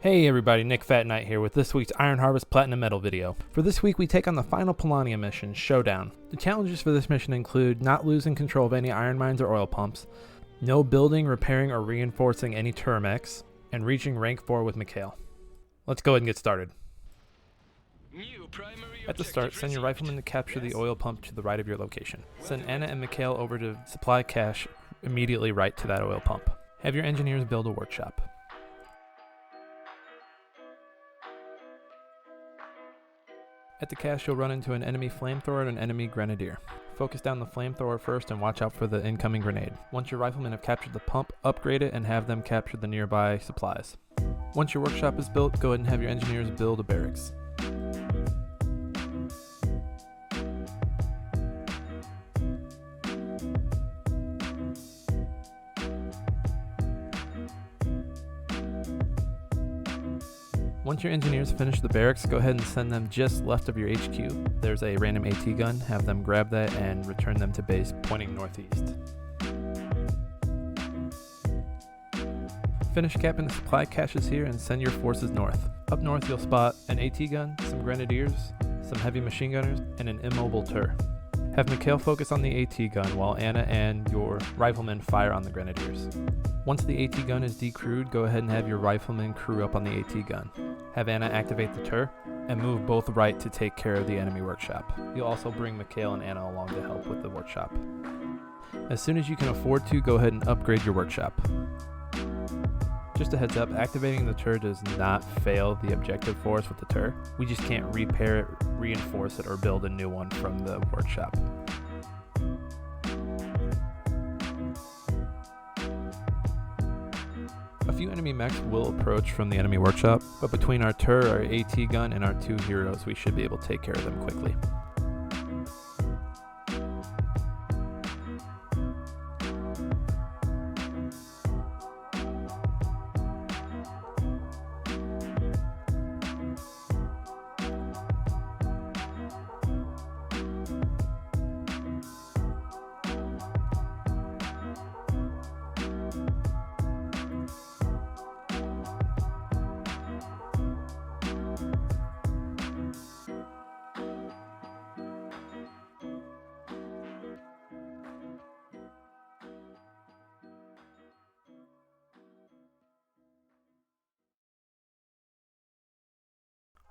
Hey everybody, Nick Fat Knight here with this week's Iron Harvest Platinum Medal video. For this week we take on the final Polania mission, Showdown. The challenges for this mission include not losing control of any iron mines or oil pumps, no building, repairing, or reinforcing any mechs, and reaching rank 4 with Michal. Let's go ahead and get started. At the start, send your riflemen to capture the oil pump to the right of your location. Send Anna and Michal over to supply cache immediately right to that oil pump. Have your engineers build a workshop. At the cache, you'll run into an enemy flamethrower and an enemy grenadier. Focus down the flamethrower first and watch out for the incoming grenade. Once your riflemen have captured the pump, upgrade it and have them capture the nearby supplies. Once your workshop is built, go ahead and have your engineers build a barracks. Once your engineers finish the barracks, go ahead and send them just left of your HQ. There's a random AT gun, have them grab that and return them to base pointing northeast. Finish capping the supply caches here and send your forces north. Up north you'll spot an AT gun, some grenadiers, some heavy machine gunners, and an immobile turret. Have Michal focus on the AT gun while Anna and your riflemen fire on the grenadiers. Once the AT gun is decrewed, go ahead and have your riflemen crew up on the AT gun. Have Anna activate the turret and move both right to take care of the enemy workshop. You'll also bring Michal and Anna along to help with the workshop. As soon as you can afford to, go ahead and upgrade your workshop. Just a heads up, activating the turret does not fail the objective for us with the turret. We just can't repair it, reinforce it, or build a new one from the workshop. A few enemy mechs will approach from the enemy workshop, but between our turret, our AT gun, and our two heroes, we should be able to take care of them quickly.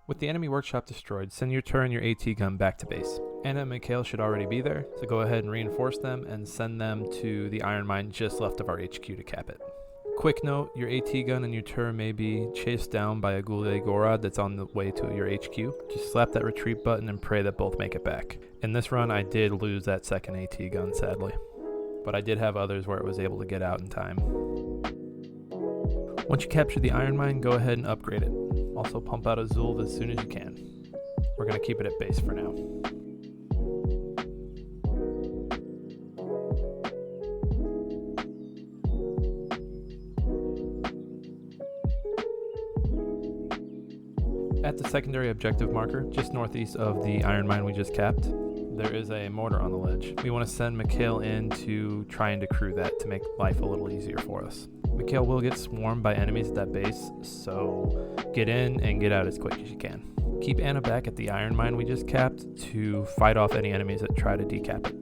With the enemy workshop destroyed, send your turret and your AT gun back to base. Anna and Michal should already be there, so go ahead and reinforce them and send them to the iron mine just left of our HQ to cap it. Quick note, your AT gun and your turret may be chased down by a Goulet Gorod that's on the way to your HQ. Just slap that retreat button and pray that both make it back. In this run, I did lose that second AT gun, sadly, but I did have others where it was able to get out in time. Once you capture the iron mine, go ahead and upgrade it. Also pump out a Zulv as soon as you can. We're going to keep it at base for now. At the secondary objective marker, just northeast of the iron mine we just capped, there is a mortar on the ledge. We want to send Michal in to try and decrew that to make life a little easier for us. Michal will get swarmed by enemies at that base, so get in and get out as quick as you can. Keep Anna back at the iron mine we just capped to fight off any enemies that try to decap it.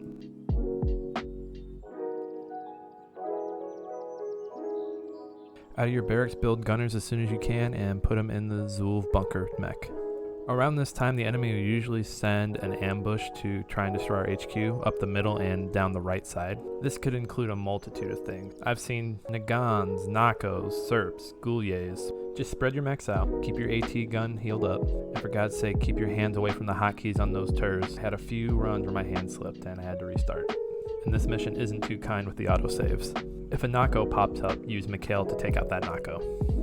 Out of your barracks, build gunners as soon as you can and put them in the Zulv bunker mech. Around this time, the enemy will usually send an ambush to try and destroy our HQ up the middle and down the right side. This could include a multitude of things. I've seen Nagans, Nakos, Serps, Gouliers. Just spread your mechs out, keep your AT gun healed up, and for God's sake, keep your hands away from the hotkeys on those turrets. I had a few runs where my hand slipped and I had to restart. And this mission isn't too kind with the autosaves. If a Nako pops up, use Michal to take out that Nako.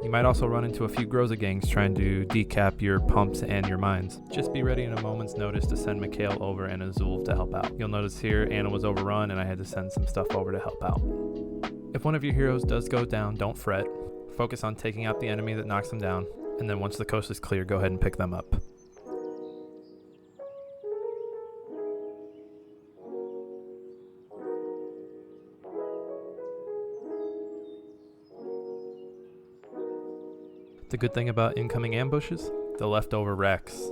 You might also run into a few Groza gangs trying to decap your pumps and your mines. Just be ready in a moment's notice to send Michal over and a Zulv to help out. You'll notice here Anna was overrun and I had to send some stuff over to help out. If one of your heroes does go down, don't fret. Focus on taking out the enemy that knocks them down, and then once the coast is clear, go ahead and pick them up. The good thing about incoming ambushes? The leftover wrecks.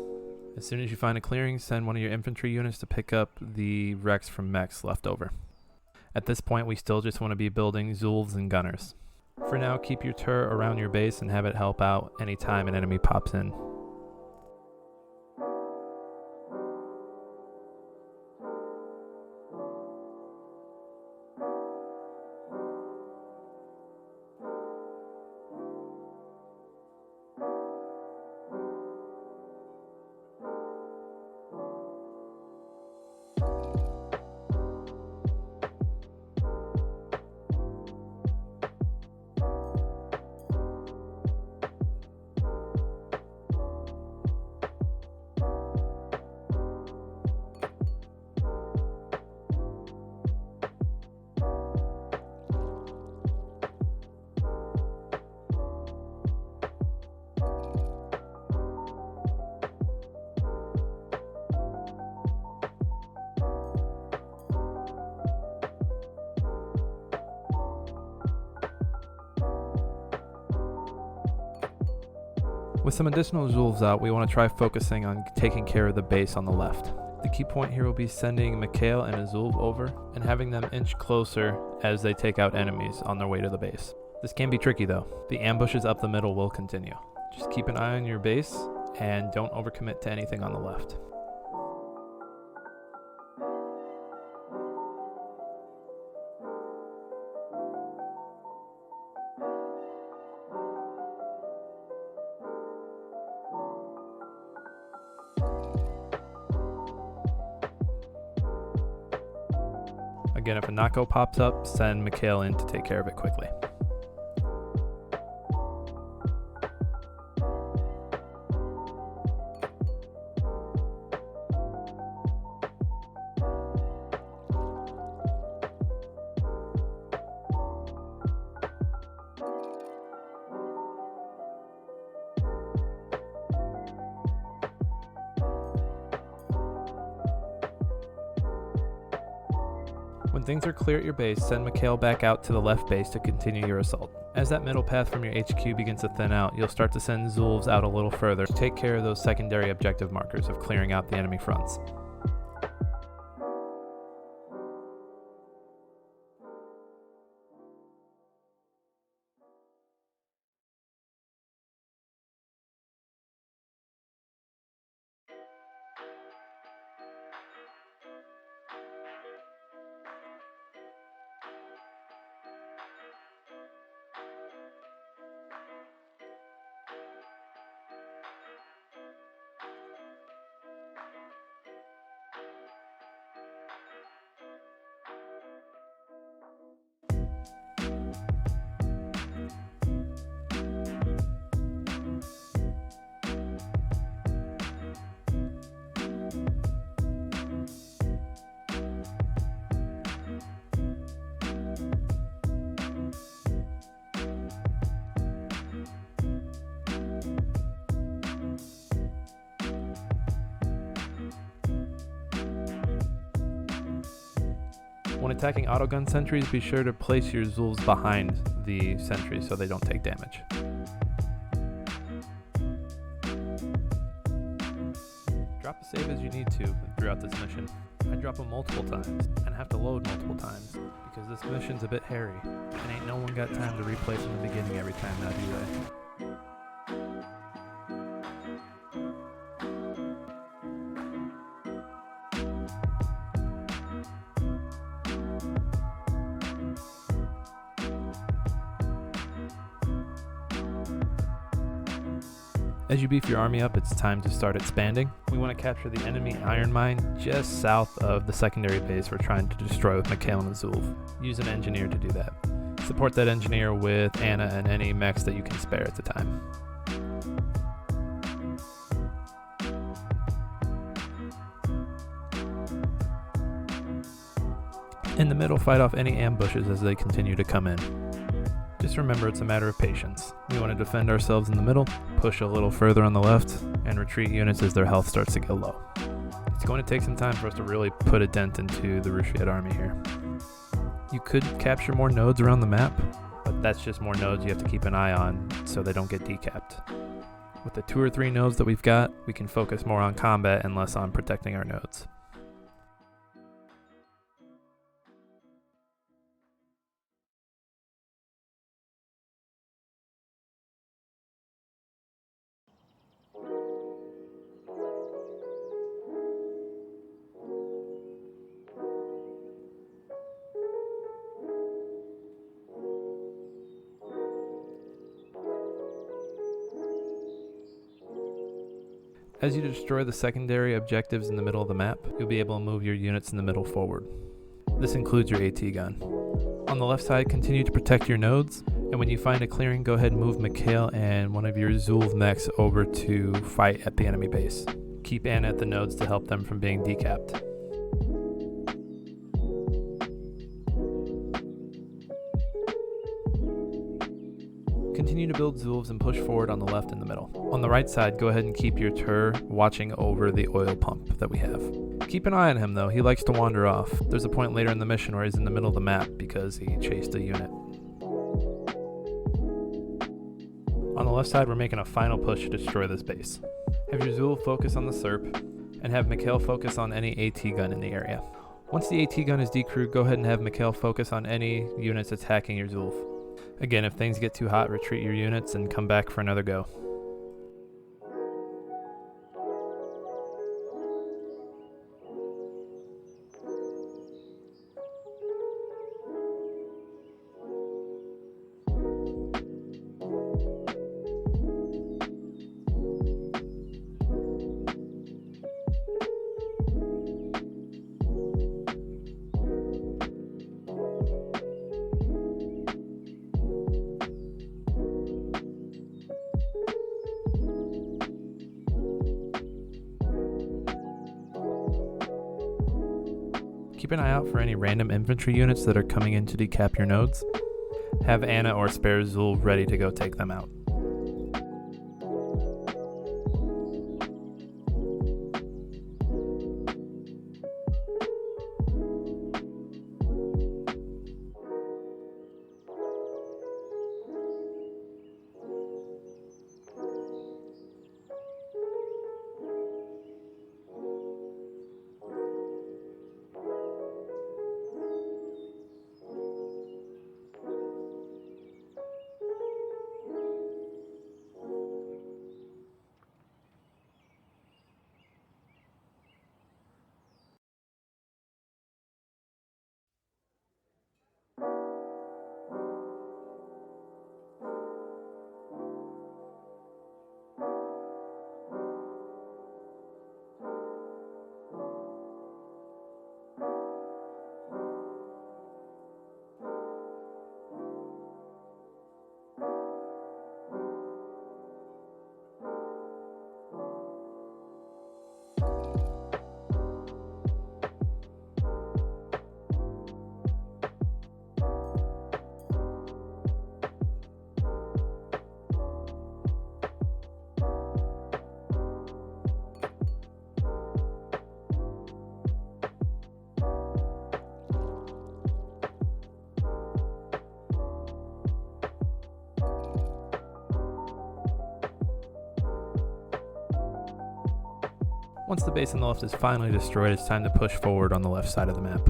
As soon as you find a clearing, send one of your infantry units to pick up the wrecks from mechs left over. At this point, we still just want to be building Zulfs and gunners. For now, keep your turret around your base and have it help out anytime an enemy pops in. With some additional Zulfs out, we want to try focusing on taking care of the base on the left. The key point here will be sending Michal and a Zulf over and having them inch closer as they take out enemies on their way to the base. This can be tricky though. The ambushes up the middle will continue. Just keep an eye on your base and don't overcommit to anything on the left. Again, if a knocko pops up, send Michal in to take care of it quickly. When things are clear at your base, send Michal back out to the left base to continue your assault. As that middle path from your HQ begins to thin out, you'll start to send Zulfs out a little further to take care of those secondary objective markers of clearing out the enemy fronts. When attacking autogun sentries, be sure to place your Zulfs behind the sentries so they don't take damage. Drop a save as you need to throughout this mission. I drop them multiple times and have to load multiple times because this mission's a bit hairy and ain't no one got time to replay from the beginning every time that I do that. As you beef your army up, it's time to start expanding. We want to capture the enemy iron mine just south of the secondary base we're trying to destroy with Michal and Zulf. Use an engineer to do that. Support that engineer with Anna and any mechs that you can spare at the time. In the middle, fight off any ambushes as they continue to come in. Just remember it's a matter of patience. We want to defend ourselves in the middle, push a little further on the left, and retreat units as their health starts to get low. It's going to take some time for us to really put a dent into the Rusviet army here. You could capture more nodes around the map, but that's just more nodes you have to keep an eye on so they don't get decapped. With the 2 or 3 nodes that we've got, we can focus more on combat and less on protecting our nodes. As you destroy the secondary objectives in the middle of the map, you'll be able to move your units in the middle forward. This includes your AT gun. On the left side, continue to protect your nodes, and when you find a clearing, go ahead and move Michal and one of your Zulv mechs over to fight at the enemy base. Keep Anna at the nodes to help them from being decapped. Continue to build Zulvs and push forward on the left and the middle. On the right side, go ahead and keep your Tur watching over the oil pump that we have. Keep an eye on him though, he likes to wander off. There's a point later in the mission where he's in the middle of the map because he chased a unit. On the left side, we're making a final push to destroy this base. Have your Zul focus on the SERP, and have Michal focus on any AT gun in the area. Once the AT gun is decrewed, go ahead and have Michal focus on any units attacking your Zulf. Again, if things get too hot, retreat your units and come back for another go. Keep an eye out for any random infantry units that are coming in to decap your nodes. Have Anna or spare Zul ready to go take them out. Once the base on the left is finally destroyed, it's time to push forward on the left side of the map.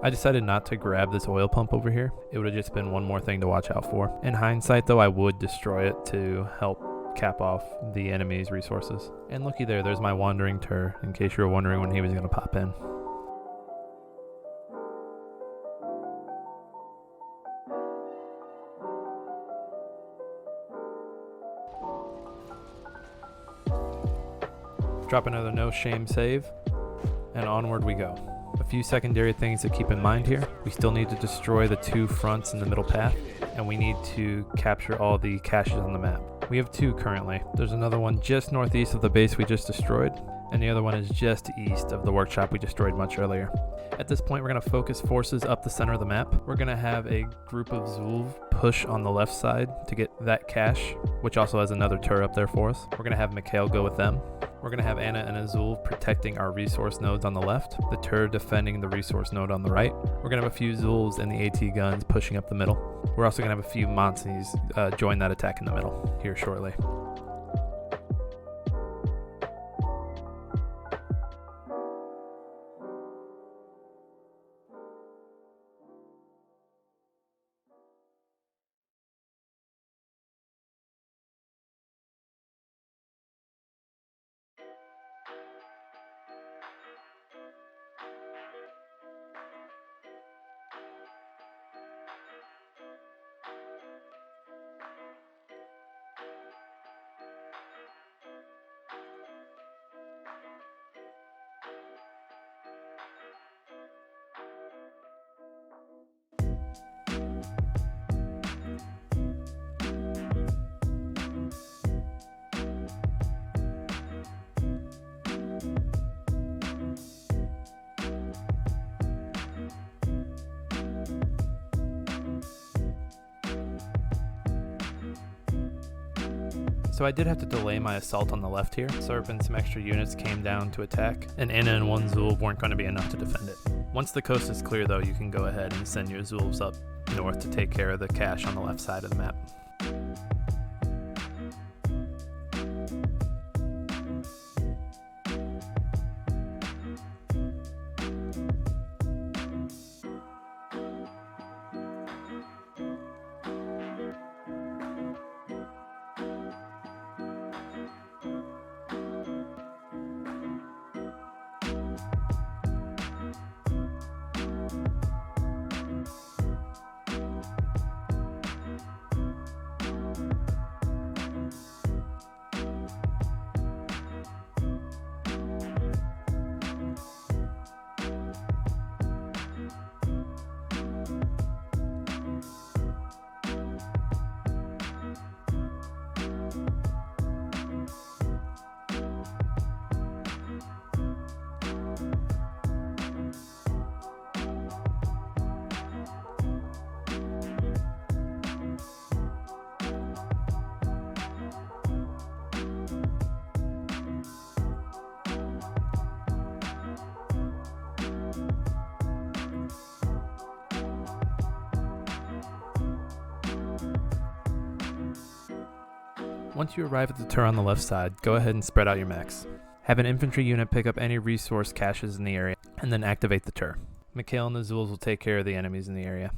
I decided not to grab this oil pump over here. It would have just been one more thing to watch out for. In hindsight though, I would destroy it to help cap off the enemy's resources. And looky there, there's my wandering Tur, in case you were wondering when he was going to pop in. Drop another no shame save, and onward we go. A few secondary things to keep in mind here. We still need to destroy the 2 fronts in the middle path, and we need to capture all the caches on the map. We have 2 currently. There's another one just northeast of the base we just destroyed, and the other one is just east of the workshop we destroyed much earlier. At this point, we're going to focus forces up the center of the map. We're going to have a group of Zulv push on the left side to get that cache, which also has another turret up there for us. We're going to have Michal go with them. We're going to have Anna and a Zulv protecting our resource nodes on the left, the turret defending the resource node on the right. We're going to have a few Zulvs and the AT guns pushing up the middle. We're also going to have a few Monsees join that attack in the middle here shortly. So I did have to delay my assault on the left here. Serp and some extra units came down to attack, and Anna and 1 Zulv weren't going to be enough to defend it. Once the coast is clear though, you can go ahead and send your Zulvs up north to take care of the cache on the left side of the map. Once you arrive at the turret on the left side, go ahead and spread out your mechs. Have an infantry unit pick up any resource caches in the area, and then activate the turret. Michal and the Zulvs will take care of the enemies in the area.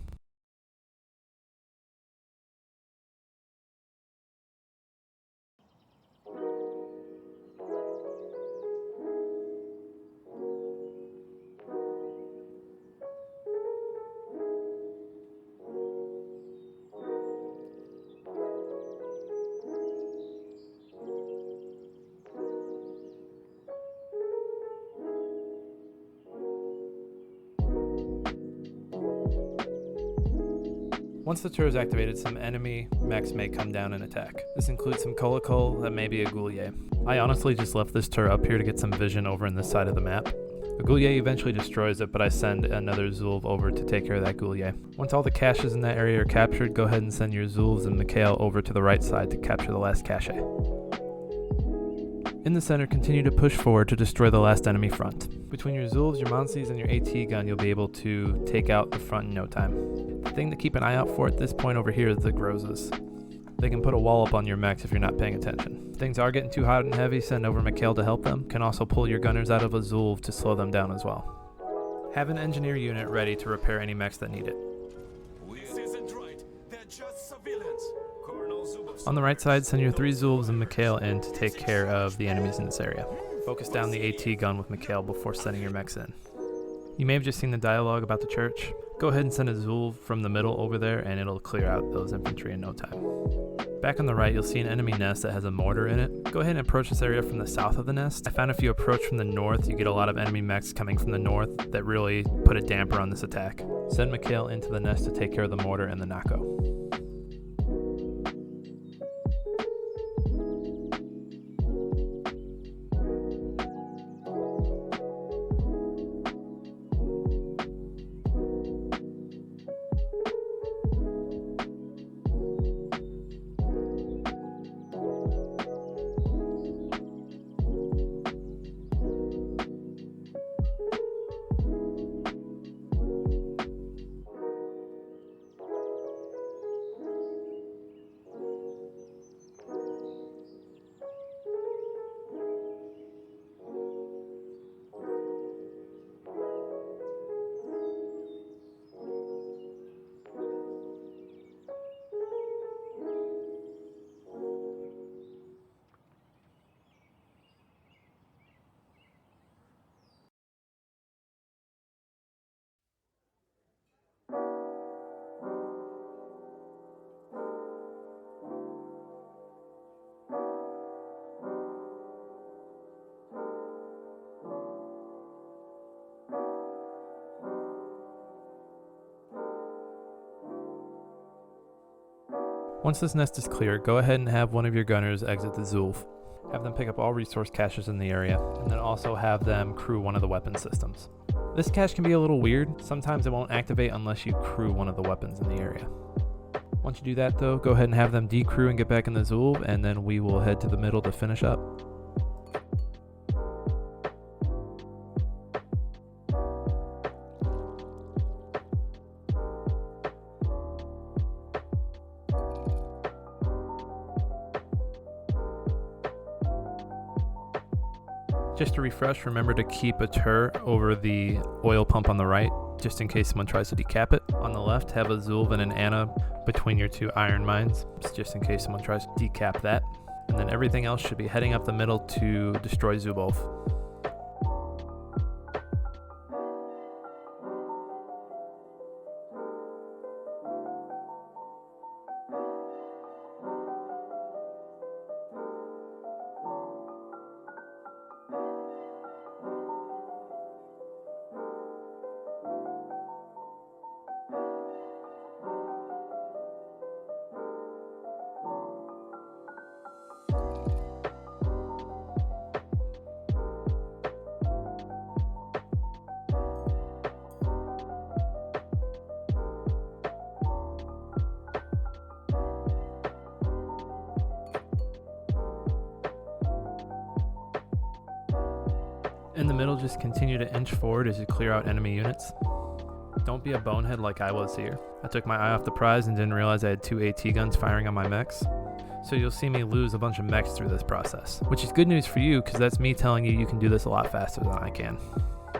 Once the turret is activated, some enemy mechs may come down and attack. This includes some Kolokol that may be a Goulier. I honestly just left this turret up here to get some vision over in this side of the map. A Goulier eventually destroys it, but I send another Zulv over to take care of that Goulier. Once all the caches in that area are captured, go ahead and send your Zulvs and Michal over to the right side to capture the last cache. In the center, continue to push forward to destroy the last enemy front. Between your Zulvs, your Monsees, and your AT gun, you'll be able to take out the front in no time. The thing to keep an eye out for at this point over here is the Grozas. They can put a wall up on your mechs if you're not paying attention. If things are getting too hot and heavy, send over Michal to help them. Can also pull your gunners out of a Zulv to slow them down as well. Have an engineer unit ready to repair any mechs that need it. On the right side, send your 3 Zulvs and Michal in to take care of the enemies in this area. Focus down the AT gun with Michal before sending your mechs in. You may have just seen the dialogue about the church. Go ahead and send a Zulv from the middle over there and it'll clear out those infantry in no time. Back on the right, you'll see an enemy nest that has a mortar in it. Go ahead and approach this area from the south of the nest. I found if you approach from the north, you get a lot of enemy mechs coming from the north that really put a damper on this attack. Send Michal into the nest to take care of the mortar and the Nako. Once this nest is clear, go ahead and have one of your gunners exit the Zulf. Have them pick up all resource caches in the area, and then also have them crew one of the weapon systems. This cache can be a little weird. Sometimes it won't activate unless you crew one of the weapons in the area. Once you do that though, go ahead and have them decrew and get back in the Zulf, and then we will head to the middle to finish up. Just to refresh, remember to keep a tur over the oil pump on the right, just in case someone tries to decap it. On the left, have a Zulv and an Anna between your two iron mines, just in case someone tries to decap that. And then everything else should be heading up the middle to destroy Zubov. In the middle, just continue to inch forward as you clear out enemy units. Don't be a bonehead like I was here. I took my eye off the prize and didn't realize I had 2 AT guns firing on my mechs. So you'll see me lose a bunch of mechs through this process, which is good news for you because that's me telling you can do this a lot faster than I can.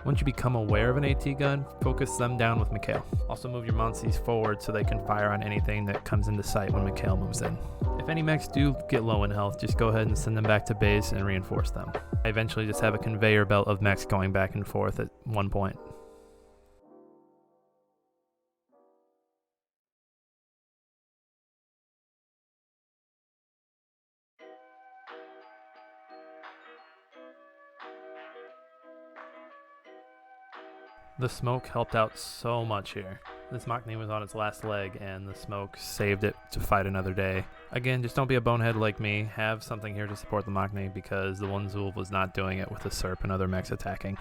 Once you become aware of an AT gun, focus them down with Michal. Also move your Monsees forward so they can fire on anything that comes into sight when Michal moves in. If any mechs do get low in health, just go ahead and send them back to base and reinforce them. I eventually just have a conveyor belt of mechs going back and forth at one point. The smoke helped out so much here. This Machne was on its last leg and the smoke saved it to fight another day. Again, just don't be a bonehead like me. Have something here to support the Machne because the one Zulv was not doing it with the Serp and other mechs attacking.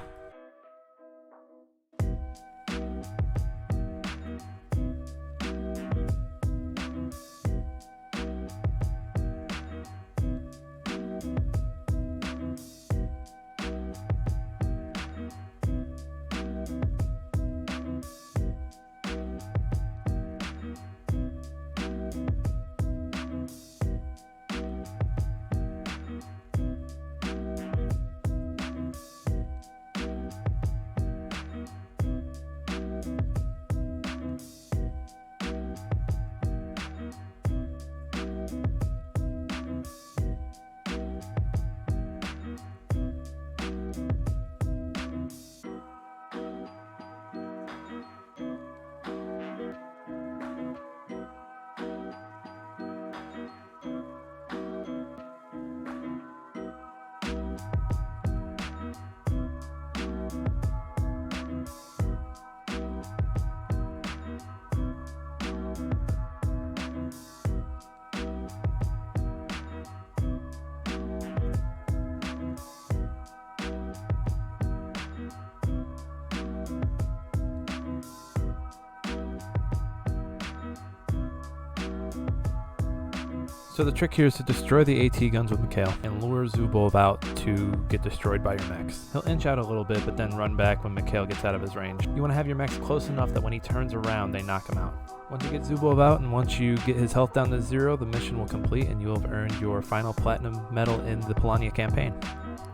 So the trick here is to destroy the AT guns with Michal and lure Zubov out to get destroyed by your mechs. He'll inch out a little bit but then run back when Michal gets out of his range. You want to have your mechs close enough that when he turns around they knock him out. Once you get Zubov out and once you get his health down to 0, the mission will complete and you will have earned your final platinum medal in the Polania campaign.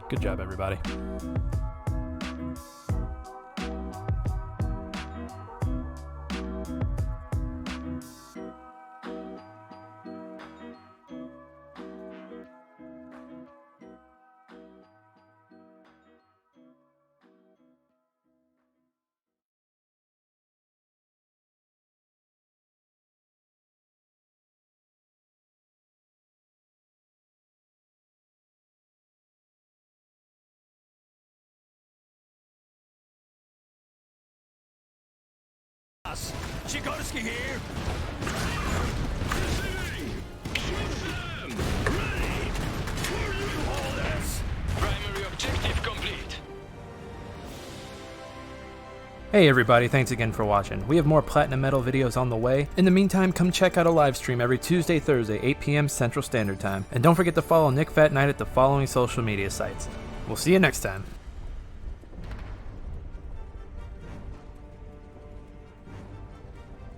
Good job, everybody. Sikorski here! Shoot them! Ready! For you orders! Primary objective complete. Hey everybody, thanks again for watching. We have more Platinum Medal videos on the way. In the meantime, come check out a live stream every Tuesday, Thursday, 8 p.m. Central Standard Time. And don't forget to follow Nick Fat Knight at the following social media sites. We'll see you next time.